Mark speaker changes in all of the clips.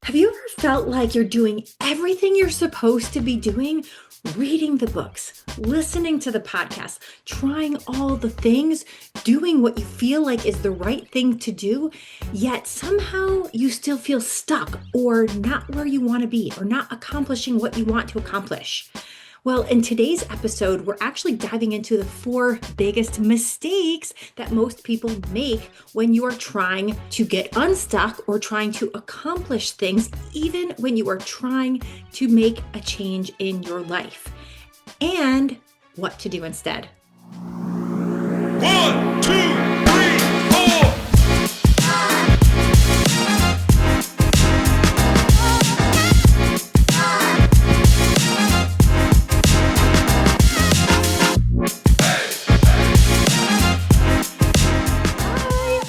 Speaker 1: Have you ever felt like you're doing everything you're supposed to be doing? Reading the books, listening to the podcast, trying all the things, doing what you feel like is the right thing to do, yet somehow you still feel stuck or not where you want to be or not accomplishing what you want to accomplish. Well, in today's episode, we're actually diving into the 4 biggest mistakes that most people make when you are trying to get unstuck or trying to accomplish things, even when you are trying to make a change in your life, and what to do instead.
Speaker 2: 1, 2, 3, 4.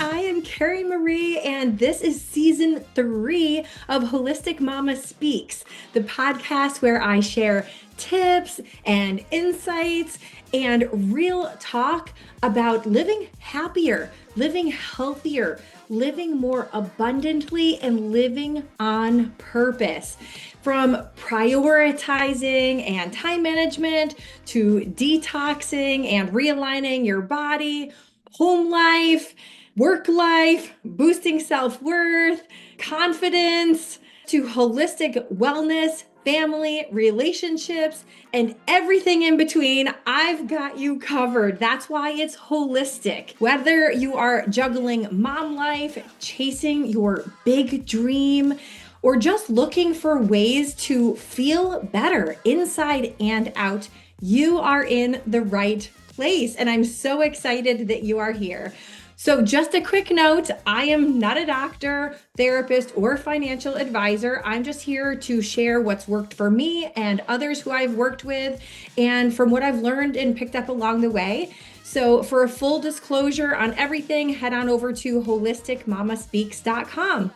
Speaker 1: I am Carrie Marie, and this is season 3 of Holistic Mama Speaks, the podcast where I share tips and insights and real talk about living happier, living healthier, living more abundantly, and living on purpose. From prioritizing and time management to detoxing and realigning your body, home life, work life, boosting self-worth, confidence, to holistic wellness, family, relationships, and everything in between. I've got you covered. That's why it's holistic. Whether you are juggling mom life, chasing your big dream, or just looking for ways to feel better inside and out, you are in the right place. And I'm so excited that you are here. So just a quick note, I am not a doctor, therapist, or financial advisor. I'm just here to share what's worked for me and others who I've worked with, and from what I've learned and picked up along the way. So for a full disclosure on everything, head on over to holisticmamaspeaks.com.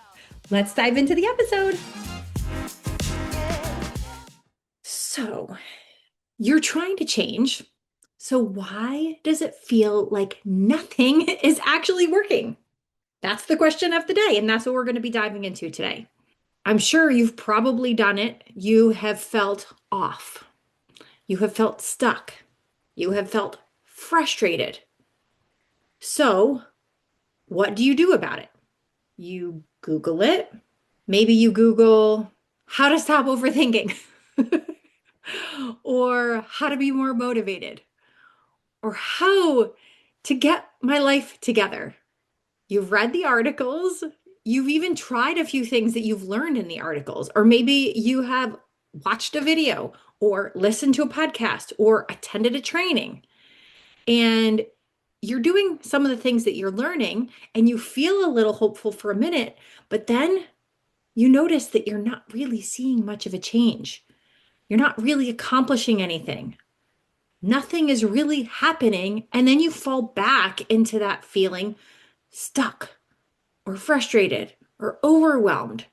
Speaker 1: Let's dive into the episode. So you're trying to change. So why does it feel like nothing is actually working? That's the question of the day, and that's what we're going to be diving into today. I'm sure you've probably done it. You have felt off. You have felt stuck. You have felt frustrated. So what do you do about it? You Google it. Maybe you Google how to stop overthinking or how to be more motivated, or how to get my life together. You've read the articles. You've even tried a few things that you've learned in the articles, or maybe you have watched a video or listened to a podcast or attended a training, and you're doing some of the things that you're learning and you feel a little hopeful for a minute, but then you notice that you're not really seeing much of a change. You're not really accomplishing anything. Nothing is really happening. And then you fall back into that feeling stuck or frustrated or overwhelmed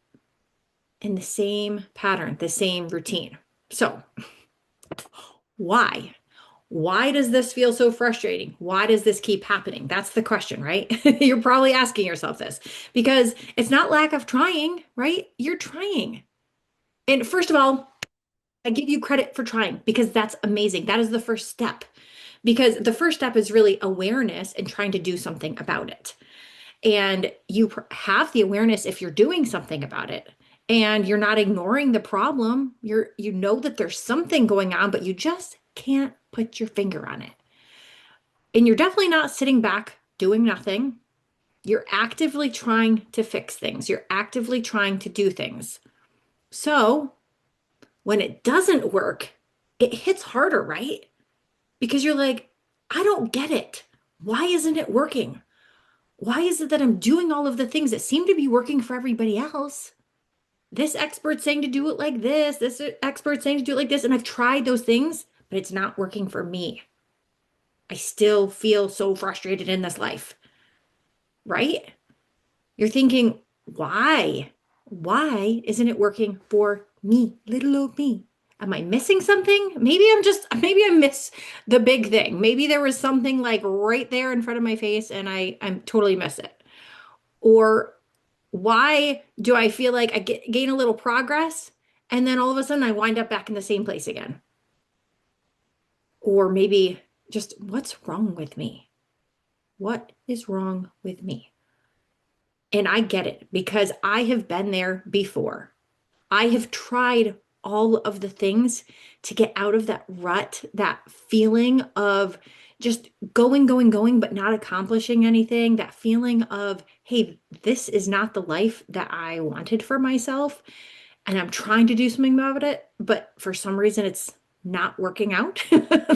Speaker 1: in the same pattern, the same routine. So why? Why does this feel so frustrating? Why does this keep happening? That's the question, right? You're probably asking yourself this because it's not lack of trying, right? You're trying. And first of all, I give you credit for trying because that's amazing. That is the first step, because the first step is really awareness and trying to do something about it. And you have the awareness if you're doing something about it and you're not ignoring the problem. You know that there's something going on, but you just can't put your finger on it. And you're definitely not sitting back doing nothing. You're actively trying to fix things. You're actively trying to do things. So when it doesn't work, it hits harder, right? Because you're like, I don't get it. Why isn't it working? Why is it that I'm doing all of the things that seem to be working for everybody else? This expert's saying to do it like this expert's saying to do it like this, and I've tried those things, but it's not working for me. I still feel so frustrated in this life, right? You're thinking, why? Why isn't it working for me, little old me? Am I missing something? Maybe I miss the big thing. Maybe there was something like right there in front of my face and I'm totally miss it. Or Why do I feel like gain a little progress and then all of a sudden I wind up back in the same place again? Or maybe just what's wrong with me? What is wrong with me? And I get it because I have been there before. I have tried all of the things to get out of that rut, that feeling of just going, but not accomplishing anything, that feeling of, hey, this is not the life that I wanted for myself. And I'm trying to do something about it, but for some reason it's not working out.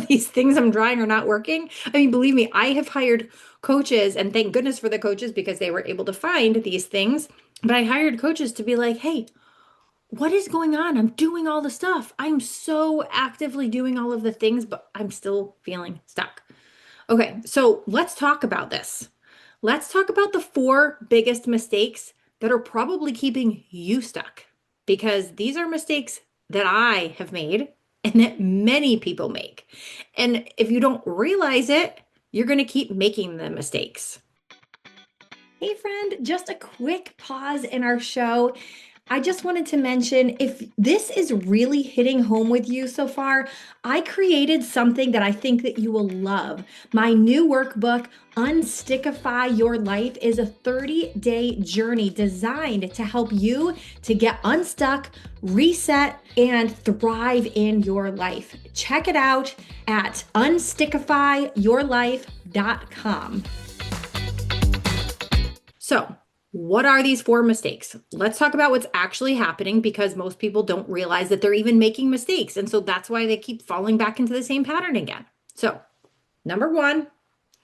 Speaker 1: These things I'm trying are not working. I mean, believe me, I have hired coaches, and thank goodness for the coaches because they were able to find these things. But I hired coaches to be like, hey, what is going on? I'm doing all the stuff. I'm so actively doing all of the things, but I'm still feeling stuck. Okay, so let's talk about this. Let's talk about the four biggest mistakes that are probably keeping you stuck because these are mistakes that I have made and that many people make. And if you don't realize it, you're going to keep making the mistakes. Hey, friend, just a quick pause in our show. I just wanted to mention if this is really hitting home with you so far, I created something that I think that you will love. My new workbook, Unstickify Your Life, is a 30-day journey designed to help you to get unstuck, reset, and thrive in your life. Check it out at unstickifyyourlife.com. So, what are these four mistakes? Let's talk about what's actually happening because most people don't realize that they're even making mistakes. And so that's why they keep falling back into the same pattern again. So, number one,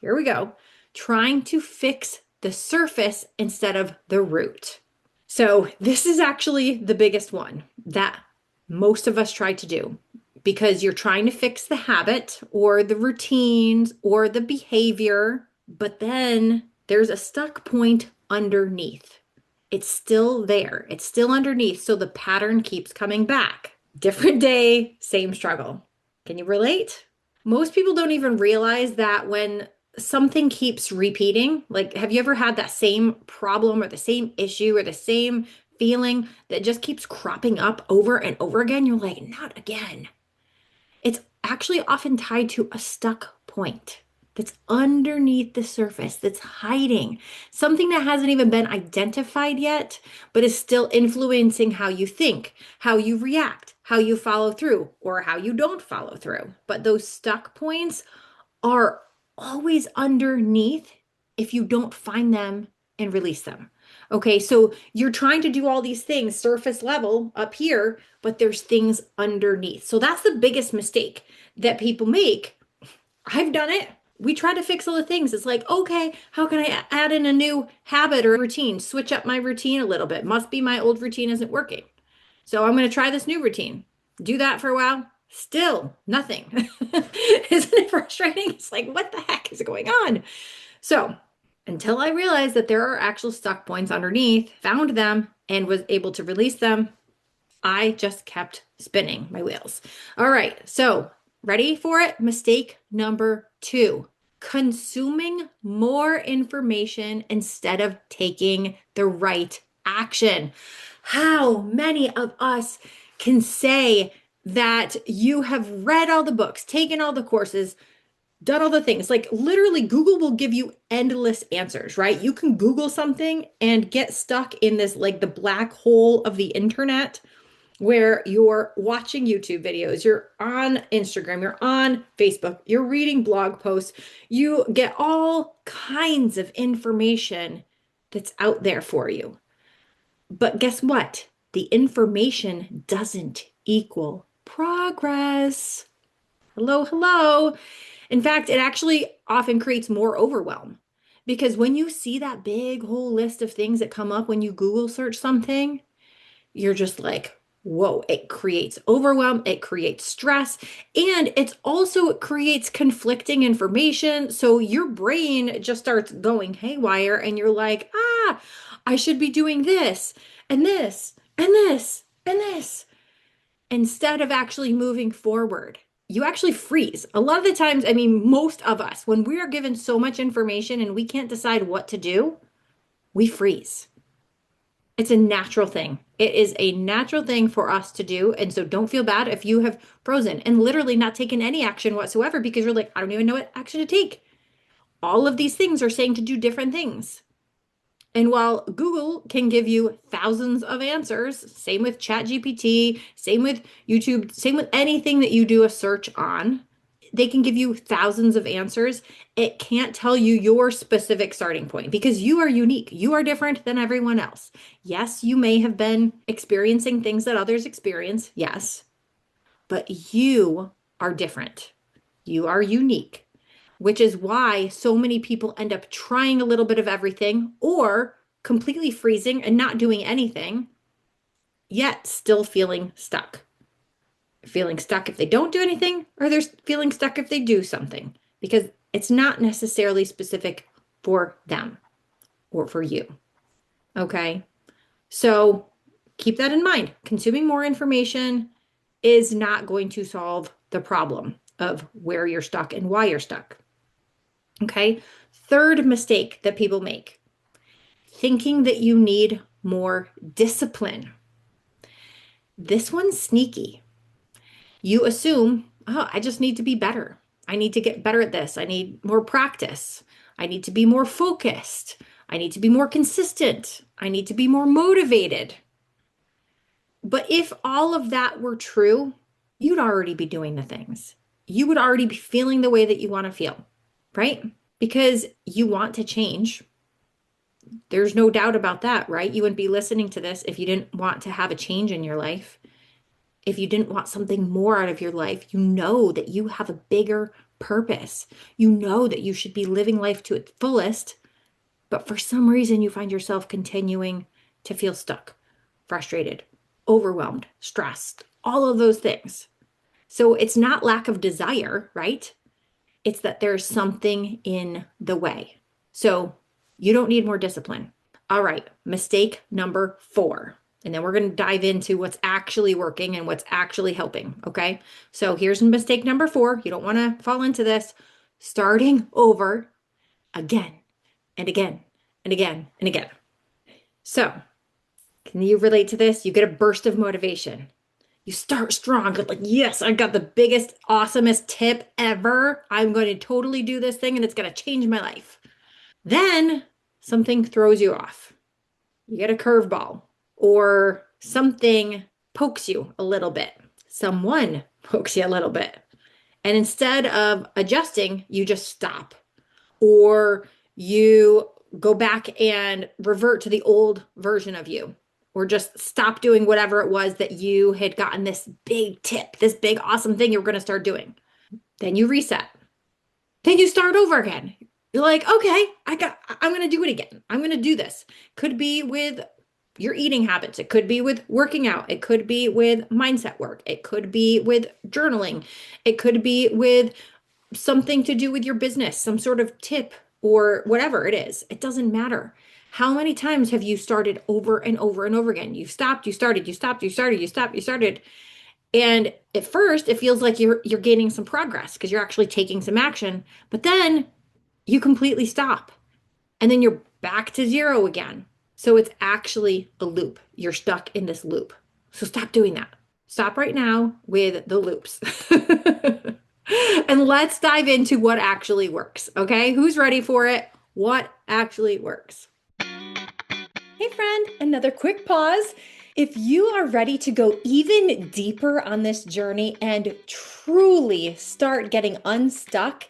Speaker 1: here we go, trying to fix the surface instead of the root. So, this is actually the biggest one that most of us try to do because you're trying to fix the habit or the routines or the behavior, but then there's a stuck point underneath. It's still there, it's still underneath. So the pattern keeps coming back. Different day, same struggle. Can you relate? Most people don't even realize that when something keeps repeating, like, have you ever had that same problem or the same issue or the same feeling that just keeps cropping up over and over again? You're like, not again. It's actually often tied to a stuck point that's underneath the surface, that's hiding, something that hasn't even been identified yet, but is still influencing how you think, how you react, how you follow through, or how you don't follow through. But those stuck points are always underneath if you don't find them and release them. Okay, so you're trying to do all these things surface level up here, but there's things underneath. So that's the biggest mistake that people make. I've done it. We try to fix all the things. It's like, okay, how can I add in a new habit or routine? Switch up my routine a little bit. Must be my old routine isn't working. So I'm going to try this new routine. Do that for a while. Still nothing. Isn't it frustrating? It's like, what the heck is going on? So until I realized that there are actual stuck points underneath, found them, and was able to release them, I just kept spinning my wheels. All right, so ready for it? Mistake number two, consuming more information instead of taking the right action. How many of us can say that you have read all the books, taken all the courses, done all the things? Like literally, Google will give you endless answers, right? You can Google something and get stuck in this, like the black hole of the internet where you're watching YouTube videos, you're on Instagram, you're on Facebook, you're reading blog posts, you get all kinds of information that's out there for you. But guess what? The information doesn't equal progress. Hello, hello. In fact, it actually often creates more overwhelm because when you see that big whole list of things that come up when you Google search something, you're just like, whoa, it creates overwhelm, it creates stress, and it creates conflicting information. So your brain just starts going haywire, and you're like, I should be doing this and this and this and this instead of actually moving forward. You actually freeze. A lot of the times, I mean, most of us, when we are given so much information and we can't decide what to do, we freeze. It's a natural thing. It is a natural thing for us to do. And so don't feel bad if you have frozen and literally not taken any action whatsoever because you're like, I don't even know what action to take. All of these things are saying to do different things. And while Google can give you thousands of answers, same with ChatGPT, same with YouTube, same with anything that you do a search on, they can give you thousands of answers. It can't tell you your specific starting point because you are unique. You are different than everyone else. Yes, you may have been experiencing things that others experience. Yes, but you are different. You are unique, which is why so many people end up trying a little bit of everything or completely freezing and not doing anything, yet still feeling stuck. Feeling stuck if they don't do anything, or they're feeling stuck if they do something, because it's not necessarily specific for them or for you. Okay. So keep that in mind. Consuming more information is not going to solve the problem of where you're stuck and why you're stuck. Okay. Third mistake that people make, thinking that you need more discipline. This one's sneaky. You assume, oh, I just need to be better. I need to get better at this. I need more practice. I need to be more focused. I need to be more consistent. I need to be more motivated. But if all of that were true, you'd already be doing the things. You would already be feeling the way that you want to feel, right? Because you want to change. There's no doubt about that, right? You wouldn't be listening to this if you didn't want to have a change in your life. If you didn't want something more out of your life, you know that you have a bigger purpose. You know that you should be living life to its fullest, but for some reason you find yourself continuing to feel stuck, frustrated, overwhelmed, stressed, all of those things. So it's not lack of desire, right? It's that there's something in the way. So you don't need more discipline. All right, mistake number 4. And then we're going to dive into what's actually working and what's actually helping. Okay. So here's mistake number 4. You don't want to fall into this. Starting over again and again and again and again. So, can you relate to this? You get a burst of motivation. You start strong, like, yes, I got the biggest, awesomest tip ever. I'm going to totally do this thing and it's going to change my life. Then something throws you off. You get a curveball or something pokes you a little bit. Someone pokes you a little bit. And instead of adjusting, you just stop or you go back and revert to the old version of you or just stop doing whatever it was that you had gotten this big tip, this big awesome thing you were going to start doing. Then you reset. Then you start over again. You're like, okay, I'm going to do it again. I'm going to do this. Could be with your eating habits. It could be with working out. It could be with mindset work. It could be with journaling. It could be with something to do with your business, some sort of tip or whatever it is. It doesn't matter. How many times have you started over and over and over again? You've stopped, you started, you stopped, you started, you stopped, you started. And at first, it feels like you're gaining some progress because you're actually taking some action, but then you completely stop. And then you're back to zero again. So it's actually a loop. You're stuck in this loop. So stop doing that. Stop right now with the loops. And let's dive into what actually works. Okay. Who's ready for it? What actually works? Hey, friend, another quick pause. If you are ready to go even deeper on this journey and truly start getting unstuck,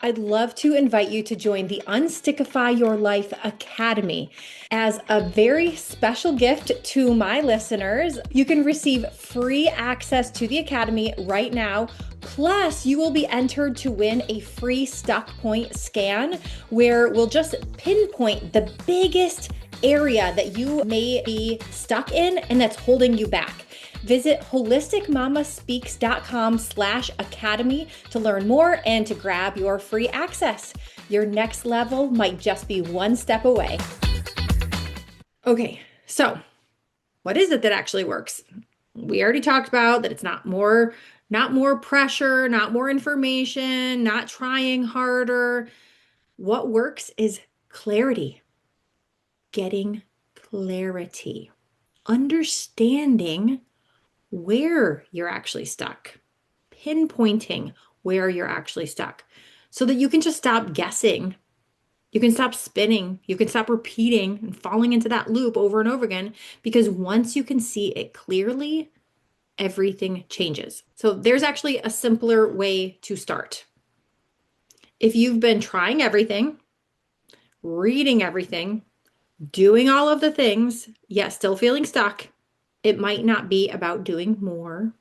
Speaker 1: I'd love to invite you to join the Unstickify Your Life Academy. As a very special gift to my listeners, you can receive free access to the Academy right now. Plus, you will be entered to win a free Stuck Point scan where we'll just pinpoint the biggest area that you may be stuck in and that's holding you back. Visit holisticmamaspeaks.com/academy to learn more and to grab your free access. Your next level might just be one step away. Okay, so what is it that actually works? We already talked about that it's not more pressure, not more information, not trying harder. What works is clarity. Getting clarity. understanding where you're actually stuck, pinpointing where you're actually stuck so that you can just stop guessing. You can stop spinning. You can stop repeating and falling into that loop over and over again because once you can see it clearly, everything changes. So there's actually a simpler way to start. If you've been trying everything, reading everything, doing all of the things, yet still feeling stuck, it might not be about doing more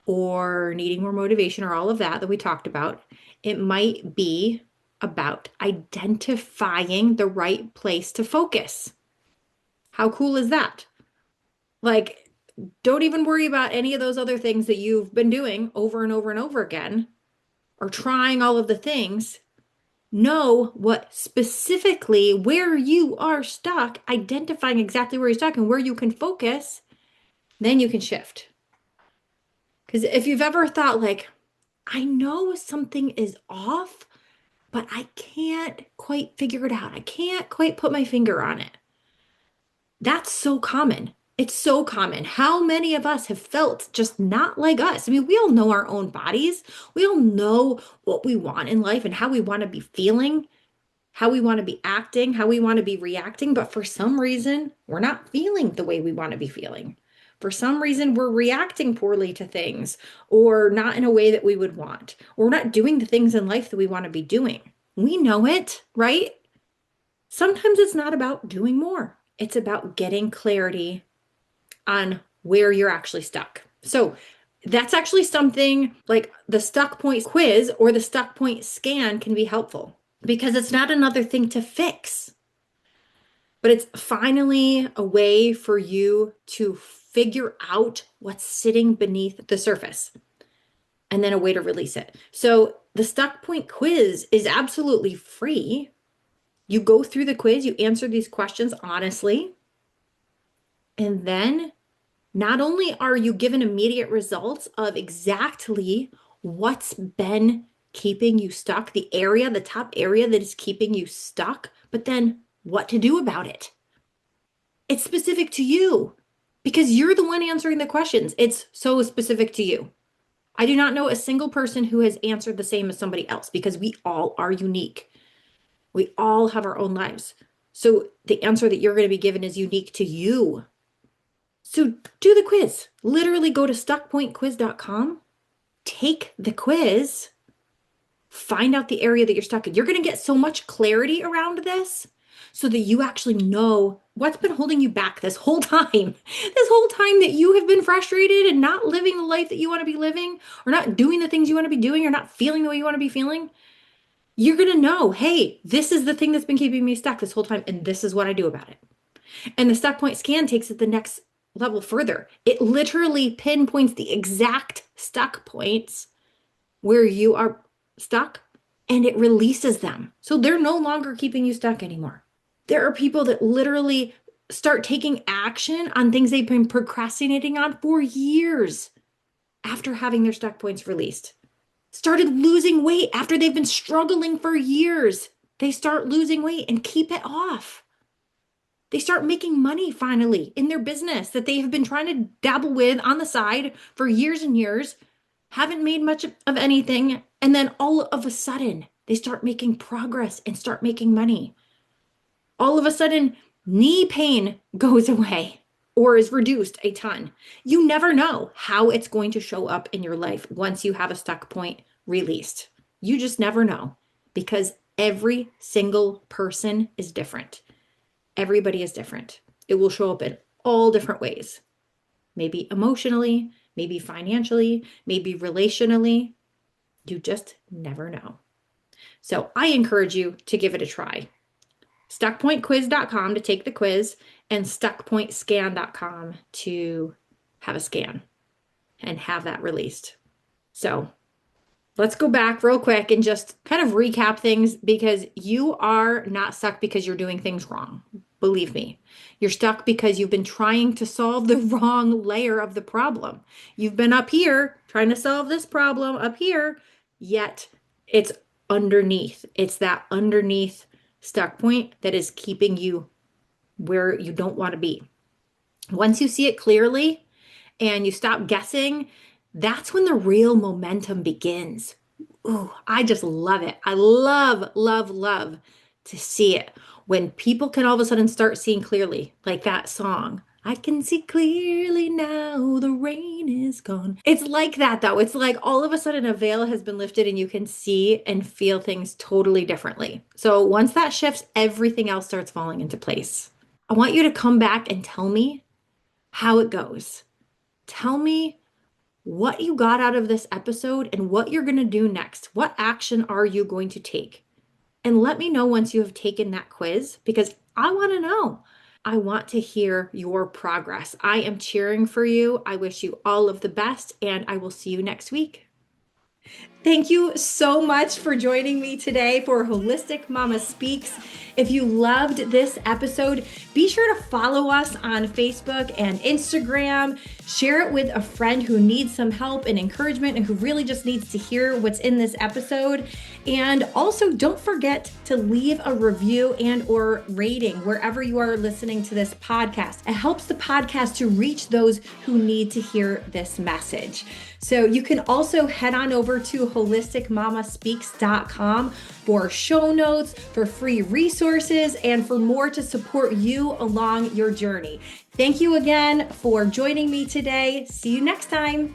Speaker 1: or needing more motivation or all of that we talked about. It might be about identifying the right place to focus. How cool is that? Like, don't even worry about any of those other things that you've been doing over and over and over again or trying all of the things. Know what specifically where you are stuck, identifying exactly where you're stuck and where you can focus, then you can shift. Because if you've ever thought, like, I know something is off, but I can't quite figure it out, I can't quite put my finger on it. That's so common. It's so common. How many of us have felt just not like us? I mean, we all know our own bodies. We all know what we want in life and how we want to be feeling, how we want to be acting, how we want to be reacting, but for some reason, we're not feeling the way we want to be feeling. For some reason, we're reacting poorly to things or not in a way that we would want, or we're not doing the things in life that we want to be doing. We know it, right? Sometimes it's not about doing more. It's about getting clarity on where you're actually stuck. So that's actually something like the stuck point quiz or the stuck point scan can be helpful because it's not another thing to fix, but it's finally a way for you to figure out what's sitting beneath the surface and then a way to release it. So the stuck point quiz is absolutely free. You go through the quiz, you answer these questions honestly, and then not only are you given immediate results of exactly what's been keeping you stuck, the top area that is keeping you stuck, but then what to do about it. It's specific to you because you're the one answering the questions. It's so specific to you. I do not know a single person who has answered the same as somebody else because we all are unique. We all have our own lives. So the answer that you're going to be given is unique to you. So do the quiz. Literally go to stuckpointquiz.com, take the quiz, find out the area that you're stuck in. You're going to get so much clarity around this so that you actually know what's been holding you back this whole time. This whole time that you have been frustrated and not living the life that you want to be living, or not doing the things you want to be doing, or not feeling the way you want to be feeling. You're going to know, hey, this is the thing that's been keeping me stuck this whole time, and this is what I do about it. And the stuck point scan takes it the next level further. It literally pinpoints the exact stuck points where you are stuck and it releases them. So they're no longer keeping you stuck anymore. There are people that literally start taking action on things they've been procrastinating on for years after having their stuck points released. Started losing weight after they've been struggling for years. They start losing weight and keep it off. They start making money finally in their business that they have been trying to dabble with on the side for years and years, haven't made much of anything. And then all of a sudden, they start making progress and start making money. All of a sudden, knee pain goes away or is reduced a ton. You never know how it's going to show up in your life once you have a stuck point released. You just never know because every single person is different. Everybody is different. It will show up in all different ways. Maybe emotionally, maybe financially, maybe relationally. You just never know. So I encourage you to give it a try. Stuckpointquiz.com to take the quiz and stuckpointscan.com to have a scan and have that released. So let's go back real quick and just kind of recap things because you are not stuck because you're doing things wrong. Believe me, you're stuck because you've been trying to solve the wrong layer of the problem. You've been up here trying to solve this problem up here, yet it's underneath. It's that underneath stuck point that is keeping you where you don't want to be. Once you see it clearly and you stop guessing, that's when the real momentum begins. Ooh, I just love it. I love, love, love to see it when people can all of a sudden start seeing clearly, like that song. I can see clearly now, the rain is gone. It's like that though. It's like all of a sudden a veil has been lifted and you can see and feel things totally differently. So once that shifts, everything else starts falling into place. I want you to come back and tell me how it goes. Tell me what you got out of this episode and what you're going to do next. What action are you going to take? And let me know once you have taken that quiz because I want to know. I want to hear your progress. I am cheering for you. I wish you all of the best, and I will see you next week. Thank you so much for joining me today for Holistic Mama Speaks. If you loved this episode, be sure to follow us on Facebook and Instagram. Share it with a friend who needs some help and encouragement and who really just needs to hear what's in this episode. And also don't forget to leave a review and or rating wherever you are listening to this podcast. It helps the podcast to reach those who need to hear this message. So you can also head on over to holisticmamaspeaks.com for show notes, for free resources, and for more to support you along your journey. Thank you again for joining me today. See you next time.